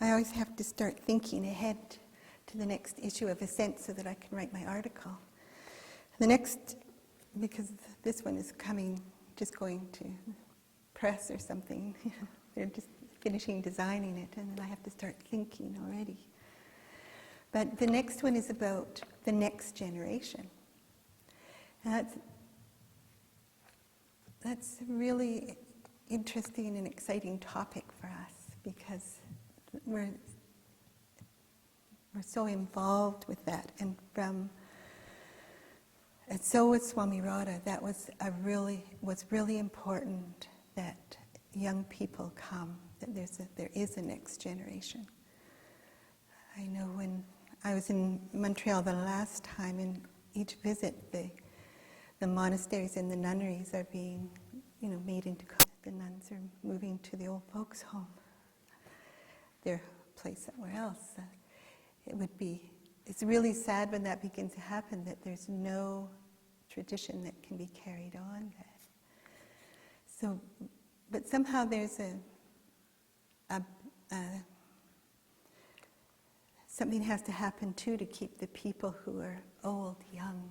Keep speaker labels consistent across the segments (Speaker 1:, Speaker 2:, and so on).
Speaker 1: I always have to start thinking ahead to the next issue of Ascent so that I can write my article. The next, because this one is just going to press or something. They're just finishing designing it, and then I have to start thinking already. But the next one is about the next generation. And that's a really interesting and exciting topic for us, because we're so involved with that. And so with Swami Radha, that was really important that young people come, that there is a next generation. I know when I was in Montreal the last time, in each visit, the monasteries and the nunneries are being, made into, the nuns are moving to the old folks' home. Their place somewhere else. It's really sad when that begins to happen, that there's no tradition that can be carried on. But somehow there's something has to happen too to keep the people who are old young.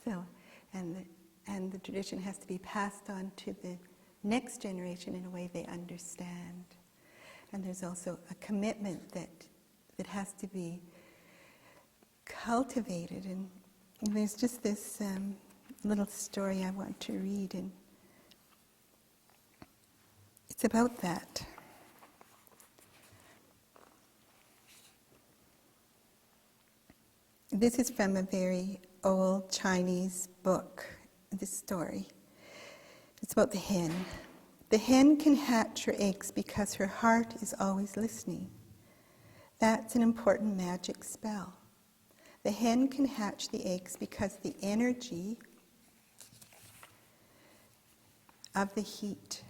Speaker 1: So, and the tradition has to be passed on to the next generation in a way they understand. And there's also a commitment that has to be cultivated. And there's just this little story I want to read, and it's about that. This is from a very old Chinese book, this story. It's about the hen. The hen can hatch her eggs because her heart is always listening. That's an important magic spell. The hen can hatch the eggs because the energy of the heat,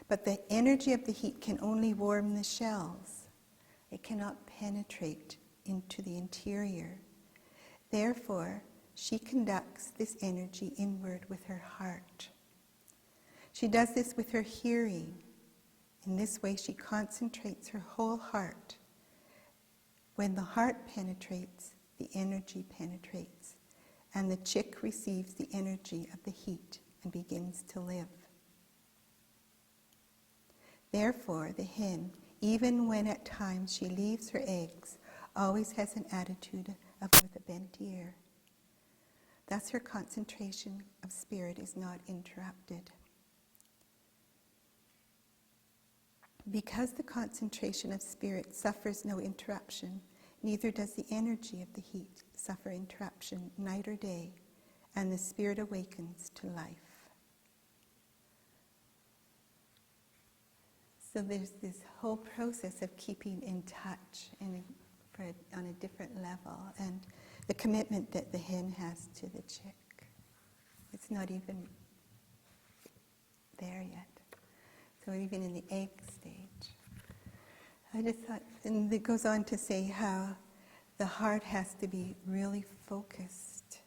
Speaker 1: but the energy of the heat can only warm the shells. It cannot penetrate into the interior. Therefore, she conducts this energy inward with her heart. She does this with her hearing. In this way, she concentrates her whole heart. When the heart penetrates, the energy penetrates, and the chick receives the energy of the heat and begins to live. Therefore, the hen, even when at times she leaves her eggs, always has an attitude of with a bent ear. Thus her concentration of spirit is not interrupted. Because the concentration of spirit suffers no interruption, neither does the energy of the heat suffer interruption night or day, and the spirit awakens to life. So there's this whole process of keeping in touch on a different level, and the commitment that the hen has to the chick. It's not even there yet. So even in the egg stage. I just thought, and it goes on to say how the heart has to be really focused,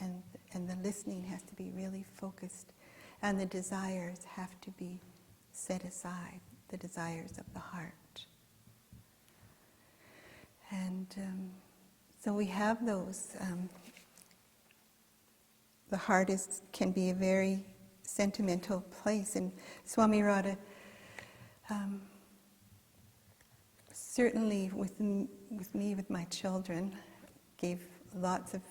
Speaker 1: and the listening has to be really focused, and the desires have to be set aside, the desires of the heart. And so we have those. The heart can be a very sentimental place, and Swami Radha certainly with me, with my children, gave lots of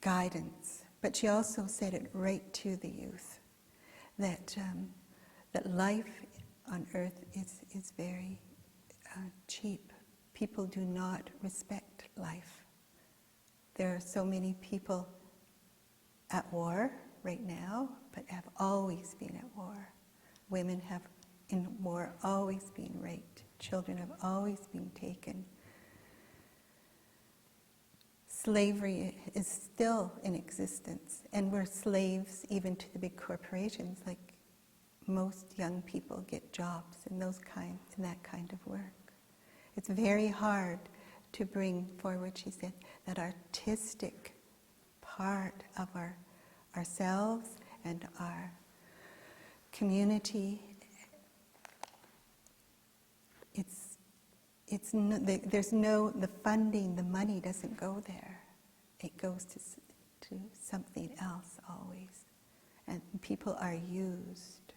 Speaker 1: guidance, but she also said it right to the youth, that life on earth is very cheap. People do not respect life. There are so many people at war right now, but have always been at war. Women have in war always been raped. Children have always been taken. Slavery is still in existence, and we're slaves even to the big corporations. Like most young people get jobs in that kind of work. It's very hard to bring forward, she said, that artistic part of ourselves and community. There's no, the funding, the money doesn't go there. It goes to something else always. And people are used.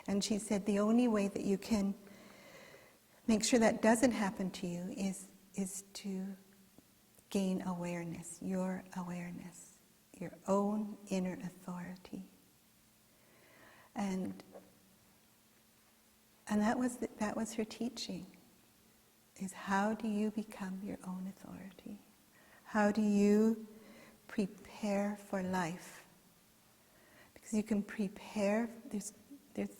Speaker 1: And she said the only way that you can make sure that doesn't happen to you is to gain awareness, your own inner authority. And that was her teaching, is how do you become your own authority? How do you prepare for life? Because you can prepare, there's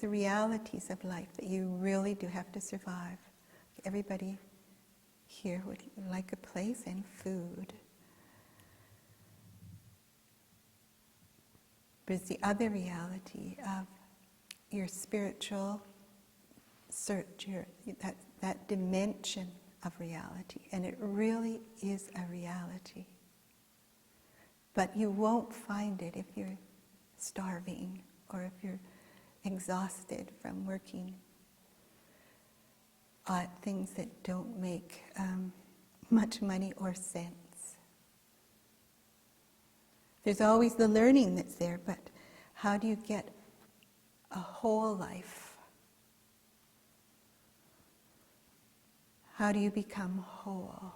Speaker 1: the realities of life that you really do have to survive. Everybody here would like a place and food. There's the other reality of your spiritual search, that dimension of reality. And it really is a reality. But you won't find it if you're starving or if you're exhausted from working at things that don't make much money or sense. There's always the learning that's there, but how do you get a whole life? How do you become whole?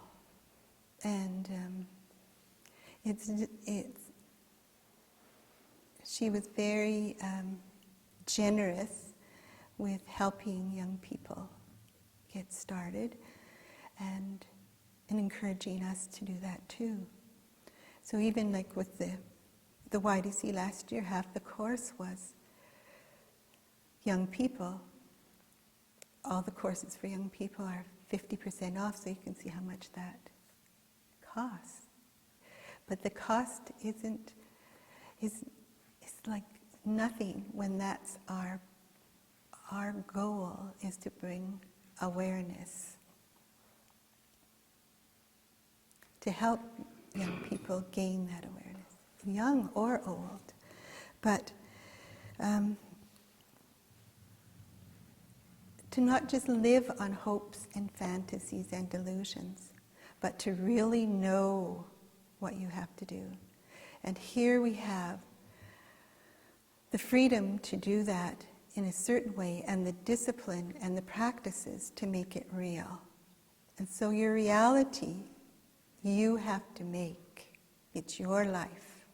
Speaker 1: And she was very generous with helping young people get started and encouraging us to do that too. So even like with the YDC last year, half the course was young people. All the courses for young people are 50% off, so you can see how much that costs. But the cost is like nothing when that's our goal is to bring awareness, to help young people gain that awareness, young or old. But to not just live on hopes and fantasies and delusions, but to really know what you have to do. And here we have the freedom to do that in a certain way, and the discipline and the practices to make it real. And so your reality, you have to make. It's your life.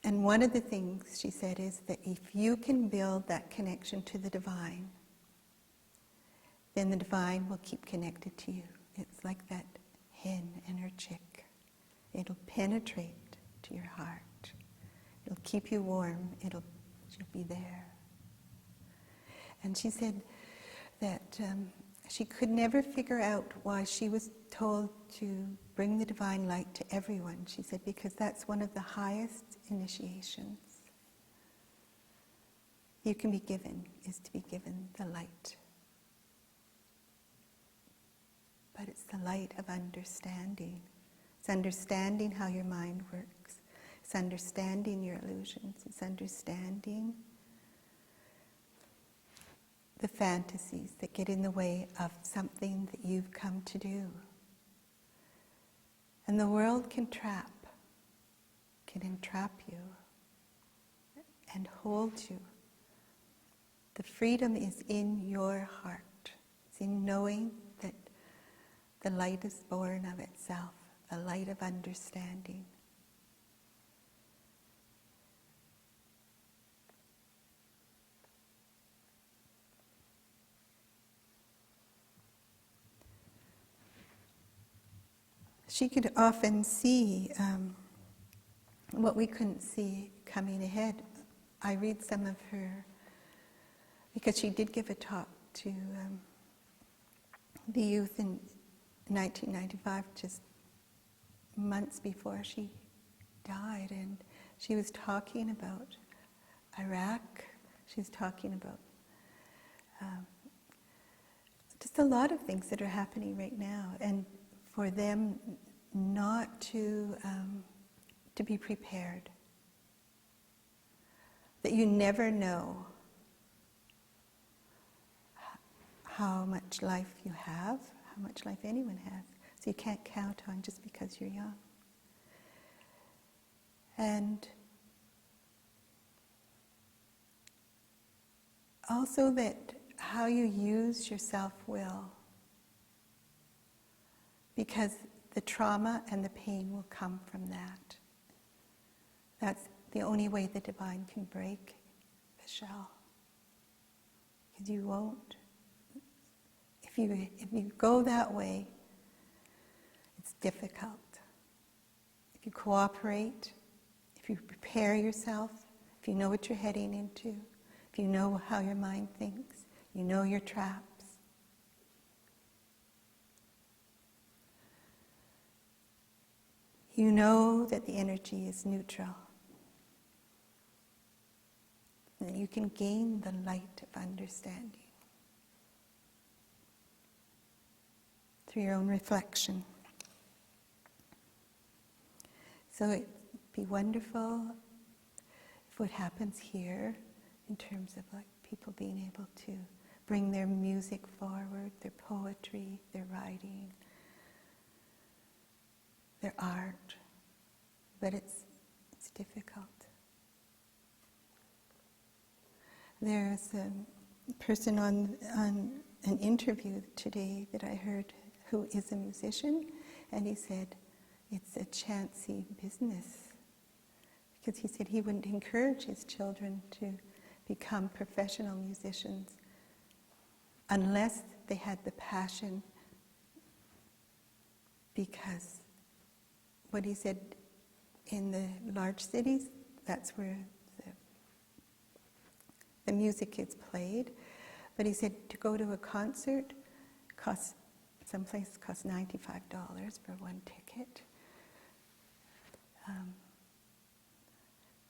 Speaker 1: And one of the things she said is that if you can build that connection to the divine, then the divine will keep connected to you. It's like that hen and her chick. It'll penetrate to your heart. It'll keep you warm. She'll be there. And she said that she could never figure out why she was told to bring the divine light to everyone. She said, because that's one of the highest initiations you can be given, is to be given the light. But it's the light of understanding. It's understanding how your mind works. It's understanding your illusions. It's understanding the fantasies that get in the way of something that you've come to do. And the world can entrap you and hold you. The freedom is in your heart. It's in knowing that the light is born of itself, the light of understanding. She could often see what we couldn't see coming ahead. I read some of her, because she did give a talk to the youth in 1995, just months before she died, and she was talking about Iraq. She was talking about just a lot of things that are happening right now, and for them not to to be prepared. That you never know how much life you have, how much life anyone has. So you can't count on just because you're young. And also that how you use your self-will, because the trauma and the pain will come from that. That's the only way the divine can break the shell. Because you won't. If you go that way, it's difficult. If you cooperate, if you prepare yourself, if you know what you're heading into, if you know how your mind thinks, you know your traps. You know that the energy is neutral. And you can gain the light of understanding through your own reflection. So it'd be wonderful if what happens here, in terms of like people being able to bring their music forward, their poetry, their writing, their art, but it's difficult. There's a person on an interview today that I heard who is a musician, and he said it's a chancy business, because he said he wouldn't encourage his children to become professional musicians unless they had the passion, because what he said, in the large cities, that's where the music is played. But he said to go to a concert costs $95 for one ticket.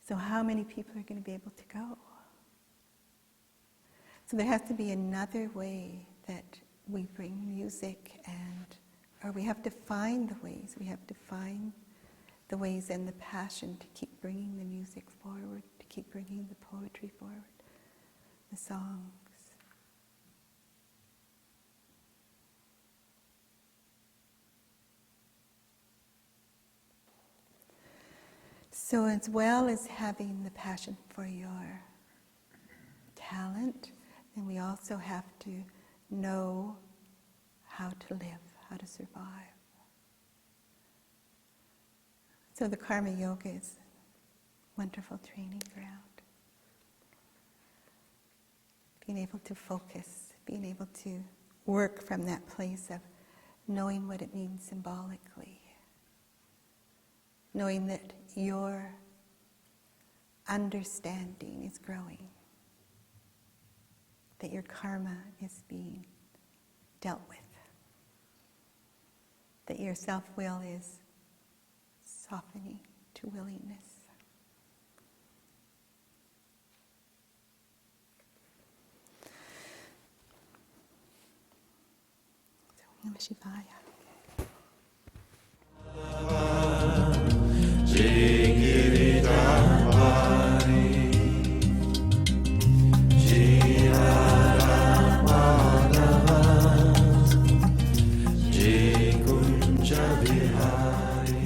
Speaker 1: So how many people are going to be able to go? So there has to be another way that we bring music, or we have to find the ways. We have to find the ways and the passion to keep bringing the music forward, to keep bringing the poetry forward, the songs. So as well as having the passion for your talent, then we also have to know how to live, how to survive. So the Karma Yoga is a wonderful training ground. Being able to focus, being able to work from that place of knowing what it means symbolically. Knowing that your understanding is growing. That your karma is being dealt with. That your self-will is softening to willingness. So, Namah Shivaya.
Speaker 2: Jai Kunja Vihari